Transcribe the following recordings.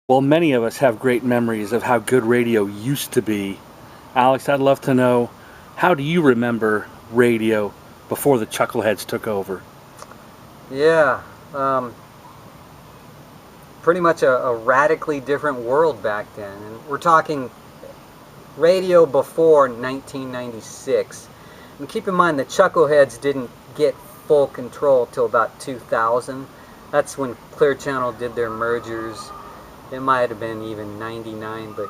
Well, many of us have great memories of how good radio used to be. Alex, I'd love to know, how do you remember radio before the chuckleheads took over? Yeah, pretty much a radically different world back then. And we're talking radio before 1996. And keep in mind the chuckleheads didn't get full control till about 2000. That's when Clear Channel did their mergers. It might have been even 99, but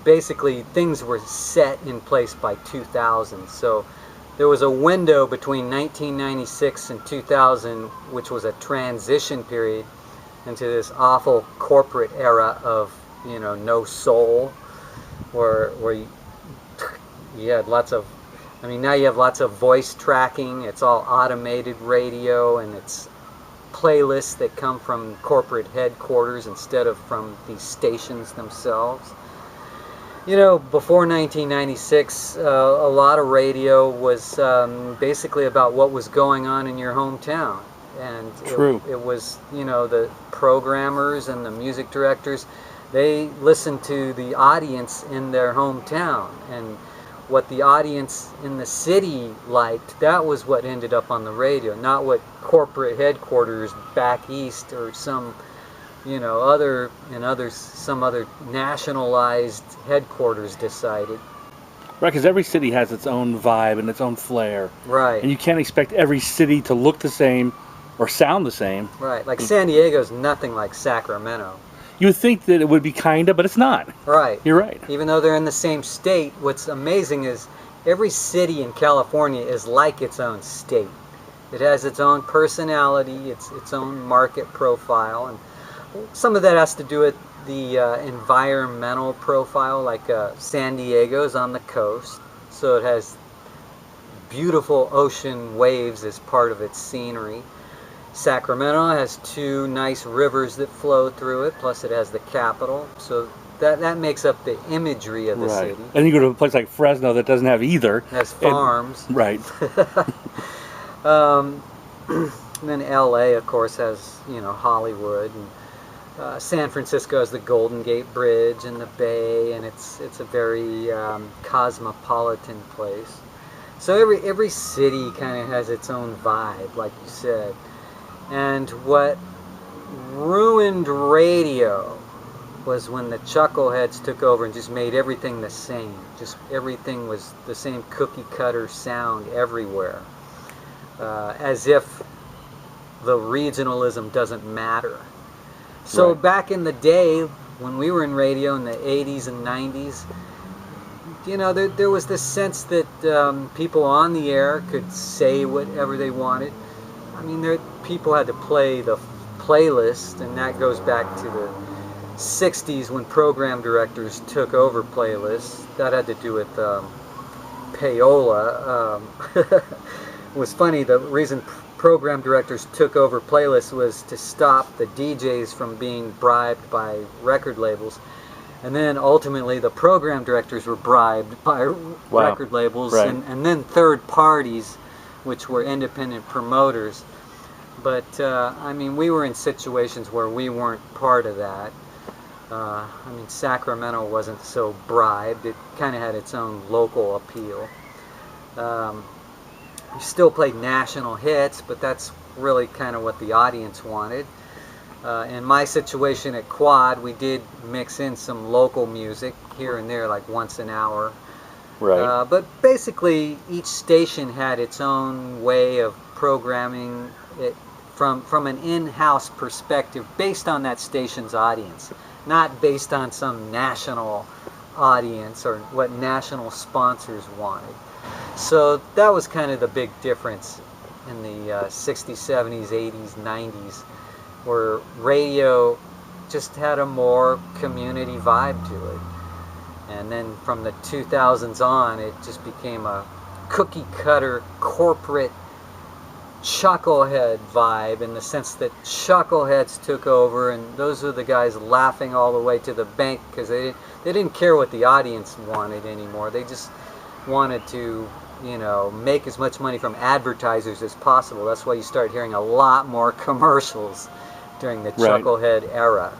basically things were set in place by 2000. So there was a window between 1996 and 2000, which was a transition period into this awful corporate era of, no soul, where you had lots of, now you have lots of voice tracking. It's all automated radio, and it's playlists that come from corporate headquarters instead of from the stations themselves. Before 1996, a lot of radio was basically about what was going on in your hometown. And it was, the programmers and the music directors, they listened to the audience in their hometown. And what the audience in the city liked, that was what ended up on the radio, not what corporate headquarters back east or some some other nationalized headquarters decided. Right, because every city has its own vibe and its own flair. Right. And you can't expect every city to look the same or sound the same. Right, like San Diego's nothing like Sacramento. You would think that it would be kinda, but it's not. Right. You're right. Even though they're in the same state, what's amazing is every city in California is like its own state. It has its own personality, its own market profile, and some of that has to do with the environmental profile. Like San Diego's on the coast, so it has beautiful ocean waves as part of its scenery. Sacramento has two nice rivers that flow through it, plus it has the capital, so that makes up the imagery of the city. And you go to a place like Fresno that doesn't have either. It has farms. Right. And then LA, of course, has, Hollywood, and San Francisco has the Golden Gate Bridge and the Bay, and it's a very cosmopolitan place. So every city kind of has its own vibe, like you said. And what ruined radio was when the chuckleheads took over and just made everything the same. Just everything was the same cookie cutter sound everywhere. As if the regionalism doesn't matter. So back in the day, when we were in radio in the 80s and 90s, there was this sense that people on the air could say whatever they wanted. People had to play the playlist, and that goes back to the 60s when program directors took over playlists. That had to do with payola. It was funny, the reason program directors took over playlists was to stop the DJs from being bribed by record labels. And then ultimately the program directors were bribed by record labels, and then third parties, which were independent promoters. But we were in situations where we weren't part of that. Sacramento wasn't so bribed. It kind of had its own local appeal. We still played national hits, but that's really kind of what the audience wanted. In my situation at Quad, we did mix in some local music here and there, like once an hour. Right. But basically, each station had its own way of programming it from an in-house perspective, based on that station's audience, not based on some national audience or what national sponsors wanted. So that was kind of the big difference in the 60s, 70s, 80s, 90s, where radio just had a more community vibe to it. And then from the 2000s on, it just became a cookie-cutter corporate chucklehead vibe, in the sense that chuckleheads took over, and those were the guys laughing all the way to the bank, because they didn't care what the audience wanted anymore. They just wanted to, make as much money from advertisers as possible. That's why you start hearing a lot more commercials during the chucklehead era.